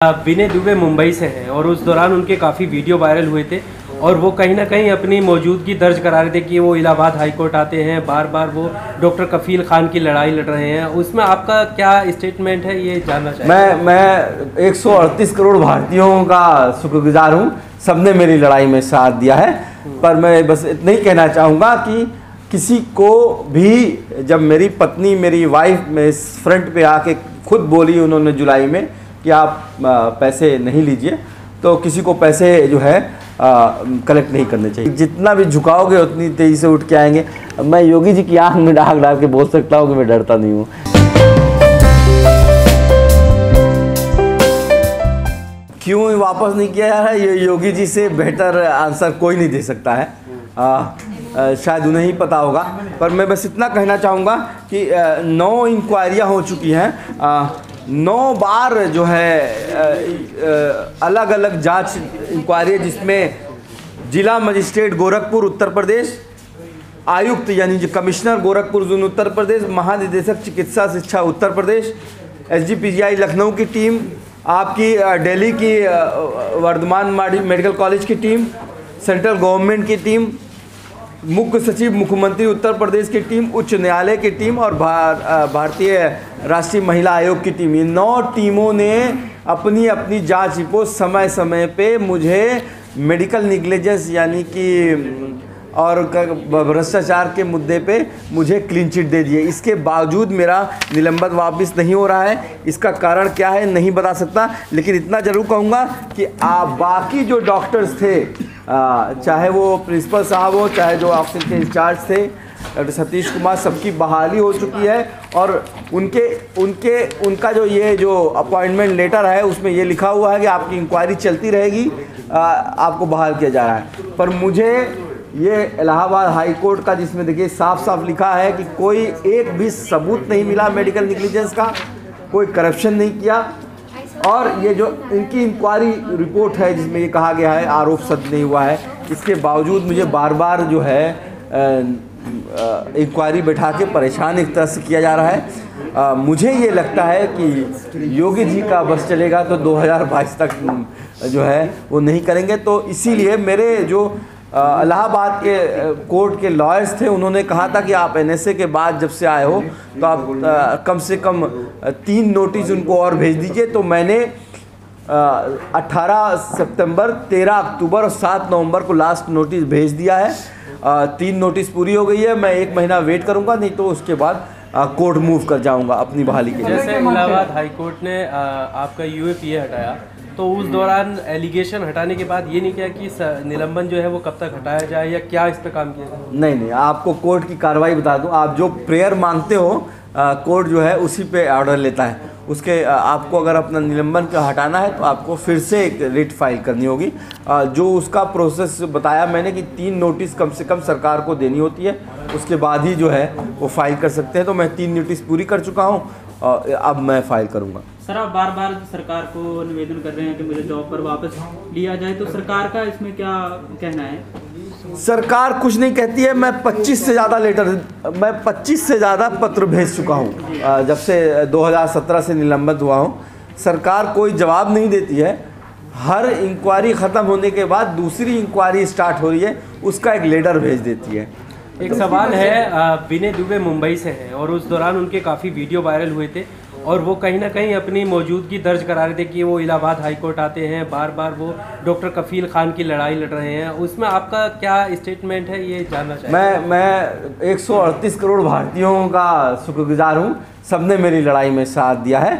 विनय दुबे मुंबई से हैं और उस दौरान उनके काफ़ी वीडियो वायरल हुए थे और वो कहीं ना कहीं अपनी मौजूदगी दर्ज करा रहे थे कि वो इलाहाबाद हाई कोर्ट आते हैं, बार बार वो डॉक्टर कफील खान की लड़ाई लड़ रहे हैं। उसमें आपका क्या स्टेटमेंट है, ये जानना चाहिए। मैं 138 करोड़ भारतीयों का शुक्रगुजार हूँ, सबने मेरी लड़ाई में साथ दिया है। पर मैं बस इतना ही कहना चाहूँगा कि किसी को भी, जब मेरी पत्नी मेरी वाइफ में फ्रंट पे आके खुद बोली उन्होंने जुलाई में कि आप पैसे नहीं लीजिए, तो किसी को पैसे जो है कलेक्ट नहीं करने चाहिए। जितना भी झुकाओगे उतनी तेज़ी से उठ के आएंगे। मैं योगी जी की आंख में आग डाल के बोल सकता हूँ कि मैं डरता नहीं हूँ। क्यों वापस नहीं किया जा रहा है, ये योगी जी से बेहतर आंसर कोई नहीं दे सकता है। शायद उन्हें ही पता होगा। पर मैं बस इतना कहना चाहूँगा कि 9 इंक्वायरियाँ हो चुकी हैं। 9 बार जो है अलग अलग जांच इंक्वायरी, जिसमें जिला मजिस्ट्रेट गोरखपुर उत्तर प्रदेश, आयुक्त यानी जो कमिश्नर गोरखपुर जोन उत्तर प्रदेश, महानिदेशक चिकित्सा शिक्षा उत्तर प्रदेश, SGPGI लखनऊ की टीम, आपकी दिल्ली की वर्धमान मेडिकल कॉलेज की टीम, सेंट्रल गवर्नमेंट की टीम, मुख्य सचिव मुख्यमंत्री उत्तर प्रदेश की टीम, उच्च न्यायालय की टीम और भारतीय राष्ट्रीय महिला आयोग की टीम, ये 9 टीमों ने अपनी अपनी जांच रिपोर्ट समय समय पे मुझे मेडिकल निग्लिजेंस यानी कि और भ्रष्टाचार के मुद्दे पे मुझे क्लीन चिट दे दिए। इसके बावजूद मेरा निलंबन वापस नहीं हो रहा है। इसका कारण क्या है नहीं बता सकता, लेकिन इतना ज़रूर कहूँगा कि बाकी जो डॉक्टर्स थे, चाहे वो प्रिंसिपल साहब हो, चाहे जो ऑक्सीजन के इंचार्ज थे डॉक्टर सतीश कुमार, सबकी बहाली हो चुकी है। और उनका जो अपॉइंटमेंट लेटर है उसमें ये लिखा हुआ है कि आपकी इंक्वायरी चलती रहेगी, आपको बहाल किया जा रहा है। पर मुझे ये इलाहाबाद हाई कोर्ट का, जिसमें देखिए साफ साफ लिखा है कि कोई एक भी सबूत नहीं मिला मेडिकल निग्लिजेंस का, कोई करप्शन नहीं किया। और ये जो इनकी इंक्वायरी रिपोर्ट है जिसमें ये कहा गया है आरोप सत्य नहीं हुआ है, इसके बावजूद मुझे बार बार जो है इंक्वायरी बैठा के परेशान एक तरह से किया जा रहा है। मुझे ये लगता है कि योगी जी का बस चलेगा तो 2022 तक जो है वो नहीं करेंगे। तो इसीलिए मेरे जो इलाहाबाद के कोर्ट के लॉयर्स थे, उन्होंने कहा था कि आप NSA के बाद जब से आए हो तो आप कम से कम 3 नोटिस उनको और भेज दीजिए। तो मैंने 18 सितंबर, 13 अक्टूबर और 7 नवंबर को लास्ट नोटिस भेज दिया है। 3 नोटिस पूरी हो गई है। मैं 1 महीना वेट करूंगा, नहीं तो उसके बाद कोर्ट मूव कर जाऊंगा अपनी बहाली के लिए। जैसे इलाहाबाद हाई कोर्ट ने आपका UAPA हटाया, तो उस दौरान एलिगेशन हटाने के बाद ये नहीं किया कि निलंबन जो है वो कब तक हटाया जाए, या क्या इस पे काम किया जाए? नहीं, आपको कोर्ट की कार्रवाई बता दूं। आप जो प्रेयर मांगते हो, कोर्ट जो है उसी पे ऑर्डर लेता है। उसके आपको अगर अपना निलंबन का हटाना है तो आपको फिर से एक रिट फाइल करनी होगी। जो उसका प्रोसेस बताया मैंने कि 3 नोटिस कम से कम सरकार को देनी होती है, उसके बाद ही जो है वो फाइल कर सकते हैं। तो मैं 3 नोटिस पूरी कर चुका हूँ, अब मैं फाइल करूँगा। सर, आप बार बार सरकार को निवेदन कर रहे हैं कि मुझे जॉब पर वापस लिया जाए, तो सरकार का इसमें क्या कहना है? सरकार कुछ नहीं कहती है। मैं 25 से ज़्यादा पत्र भेज चुका हूँ जब से 2017 से निलंबित हुआ हूँ। सरकार कोई जवाब नहीं देती है। हर इंक्वायरी ख़त्म होने के बाद दूसरी इंक्वायरी स्टार्ट हो रही है, उसका एक लेटर भेज देती है। एक सवाल है, विनय दुबे मुंबई से हैं और उस दौरान उनके काफ़ी वीडियो वायरल हुए थे और वो कहीं ना कहीं अपनी मौजूदगी दर्ज करा रहे थे कि वो इलाहाबाद हाई कोर्ट आते हैं, बार बार वो डॉक्टर कफील खान की लड़ाई लड़ रहे हैं। उसमें आपका क्या स्टेटमेंट है, ये जानना चाहिए। मैं 138 करोड़ भारतीयों का शुक्रगुजार हूँ, सबने मेरी लड़ाई में साथ दिया है।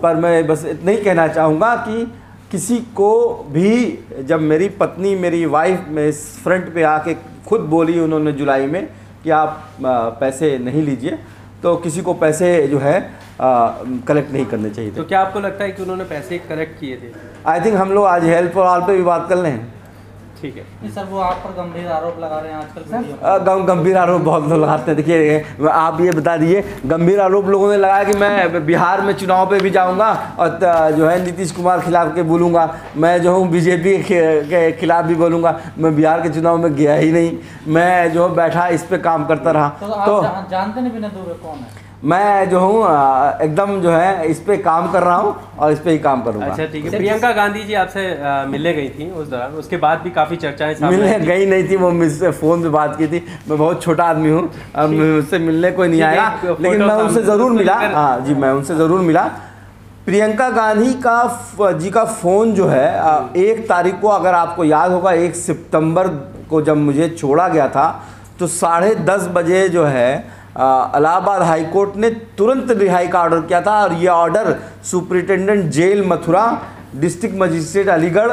पर मैं बस इतना ही कहना चाहूँगा कि किसी को भी, जब मेरी पत्नी मेरी वाइफ में फ्रंट पे आके खुद बोली उन्होंने जुलाई में कि आप पैसे नहीं लीजिए, तो किसी को पैसे जो है कलेक्ट नहीं करने चाहिए थे। तो क्या आपको लगता है कि उन्होंने पैसे कलेक्ट किए थे? आई थिंक हम लोग आज हेल्प फॉर ऑल पे भी बात कर लें। ठीक है। नहीं सर, वो आप पर गंभीर आरोप लगा रहे हैं आजकल। गंभीर आरोप बहुत लोग लगाते हैं। देखिए, आप ये बता दीजिए, गंभीर आरोप लोगों ने लगाया कि मैं बिहार में चुनाव पे भी जाऊंगा और जो है नीतीश कुमार खिलाफ के बोलूँगा, मैं जो हूँ BJP के खिलाफ भी बोलूँगा। मैं बिहार के चुनाव में गया ही नहीं, मैं जो बैठा इस पर काम करता रहा। तो आप जानते नहीं विनय दुबे कौन है? मैं जो हूँ एकदम जो है इस पे काम कर रहा हूँ और इस पे ही काम करूँगा। अच्छा ठीक है। प्रियंका गांधी जी आपसे मिलने गई थी उस दौरान, उसके बाद भी काफ़ी चर्चाएं सामने मिलने आई थी। गई नहीं थी, वो मुझसे फ़ोन पे बात की थी। मैं बहुत छोटा आदमी हूँ, मुझसे मिलने कोई नहीं आया, लेकिन मैं उनसे ज़रूर मिला। हाँ जी, मैं उनसे ज़रूर मिला। प्रियंका गांधी का फ़ोन जो है 1 तारीख को, अगर आपको याद होगा, 1 सितंबर को जब मुझे छोड़ा गया था तो 10:30 बजे जो है इलाहाबाद हाई कोर्ट ने तुरंत रिहाई का ऑर्डर किया था। और ये order superintendent jail Mathura, district magistrate Aligarh,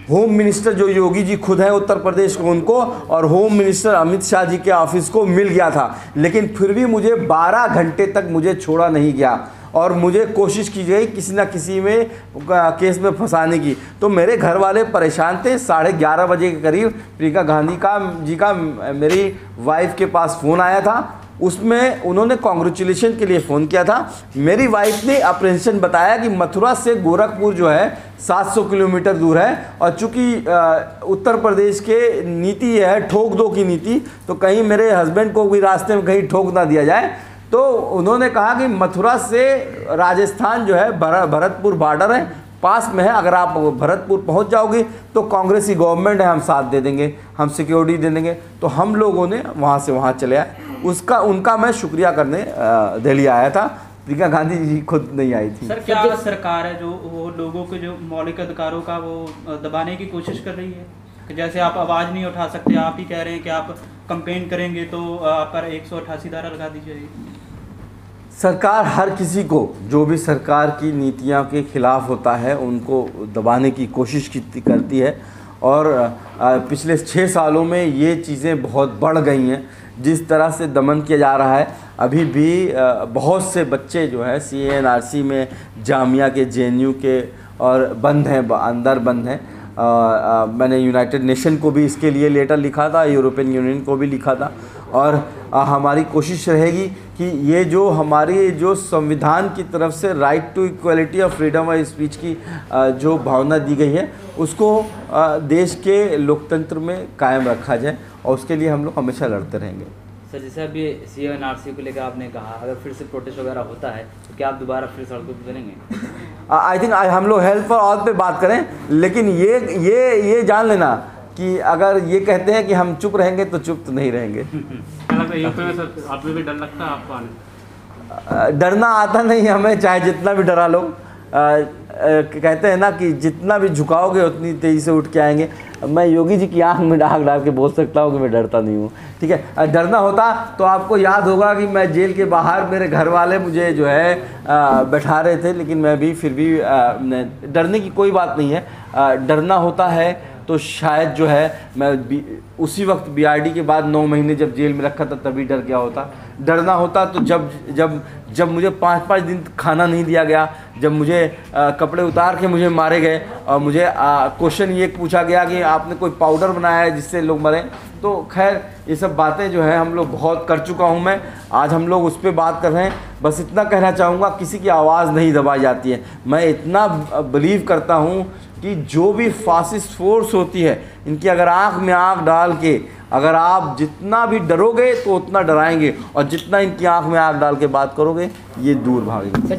home minister जो योगी जी खुद हैं उत्तर प्रदेश को, उनको, और होम मिनिस्टर अमित शाह जी के ऑफिस को मिल गया था। लेकिन फिर भी मुझे 12 घंटे तक मुझे छोड़ा नहीं गया और मुझे कोशिश की गई किसी ना किसी में केस में फंसाने की। तो मेरे घर वाले परेशान थे। 11:30 बजे के करीब प्रियंका गांधी जी का मेरी वाइफ के पास फ़ोन आया था। उसमें उन्होंने कॉन्ग्रेचुलेशन के लिए फ़ोन किया था। मेरी वाइफ ने अप्रेंशन बताया कि मथुरा से गोरखपुर जो है 700 किलोमीटर दूर है, और चूँकि उत्तर प्रदेश के नीति है ठोक दो की नीति, तो कहीं मेरे हस्बैंड को भी रास्ते में कहीं ठोक ना दिया जाए। तो उन्होंने कहा कि मथुरा से राजस्थान जो है भरतपुर बॉर्डर है, पास में है, अगर आप भरतपुर पहुंच जाओगे तो कांग्रेस की गवर्नमेंट है, हम साथ दे देंगे, हम सिक्योरिटी दे देंगे। तो हम लोगों ने वहां से वहां चले आए। उनका मैं शुक्रिया करने दिल्ली आया था। प्रियंका गांधी जी खुद नहीं आई थी। सर, क्या सरकार है जो वो लोगों के जो मौलिक अधिकारों का वो दबाने की कोशिश कर रही है? कि जैसे आप आवाज़ नहीं उठा सकते, आप ही कह रहे हैं कि आप कंपेन करेंगे तो आप पर 188 धारा लगा दी जाएगी। सरकार हर किसी को, जो भी सरकार की नीतियों के खिलाफ होता है, उनको दबाने की कोशिश करती है। और पिछले 6 सालों में ये चीज़ें बहुत बढ़ गई हैं। जिस तरह से दमन किया जा रहा है, अभी भी बहुत से बच्चे जो है CNRC में, जामिया के, JNU के, और बंद हैं, अंदर बंद हैं। मैंने यूनाइटेड नेशन को भी इसके लिए लेटर लिखा था, यूरोपियन यूनियन को भी लिखा था। और हमारी कोशिश रहेगी कि ये जो हमारी जो संविधान की तरफ से राइट टू इक्वलिटी और फ्रीडम ऑफ स्पीच की जो भावना दी गई है, उसको देश के लोकतंत्र में कायम रखा जाए, और उसके लिए हम लोग हमेशा लड़ते रहेंगे। सर, जैसे अभी CNRC को लेकर आपने कहा, अगर फिर से प्रोटेस्ट वगैरह होता है तो क्या आप दोबारा फिर सड़कों पर उतरेंगे? आई थिंक हम लोग हेल्थ फॉर ऑल पे बात करें, लेकिन ये जान लेना कि अगर ये कहते हैं कि हम चुप रहेंगे तो चुप तो नहीं रहेंगे। आपको भी डर लगता है? आपको डरना आता नहीं हमें, चाहे जितना भी डरा लो। कहते हैं ना कि जितना भी झुकाओगे उतनी तेज़ी से उठ के आएंगे। मैं योगी जी की आंख में आग डाल के बोल सकता हूँ कि मैं डरता नहीं हूँ, ठीक है। डरना होता तो आपको याद होगा कि मैं जेल के बाहर, मेरे घर वाले मुझे जो है बैठा रहे थे, लेकिन मैं भी फिर भी डरने की कोई बात नहीं है। डरना होता है तो शायद जो है मैं उसी वक्त BRD के बाद 9 महीने जब जेल में रखा था तभी डर गया होता। डरना होता तो जब मुझे 5-5 दिन खाना नहीं दिया गया, जब मुझे कपड़े उतार के मुझे मारे गए, और मुझे क्वेश्चन ये पूछा गया कि आपने कोई पाउडर बनाया है जिससे लोग मरे। तो खैर ये सब बातें जो है हम लोग बहुत कर चुका हूँ मैं। आज हम लोग उस पर बात कर रहे हैं। बस इतना कहना चाहूँगा, किसी की आवाज़ नहीं दबाई जाती है। मैं इतना बिलीव करता हूँ कि जो भी फासिस्ट फोर्स होती है, इनकी अगर आँख में आँख डाल के अगर आप जितना भी डरोगे तो उतना डराएंगे, और जितना इनकी आँख में आँख डाल के बात करोगे ये दूर भागेंगे।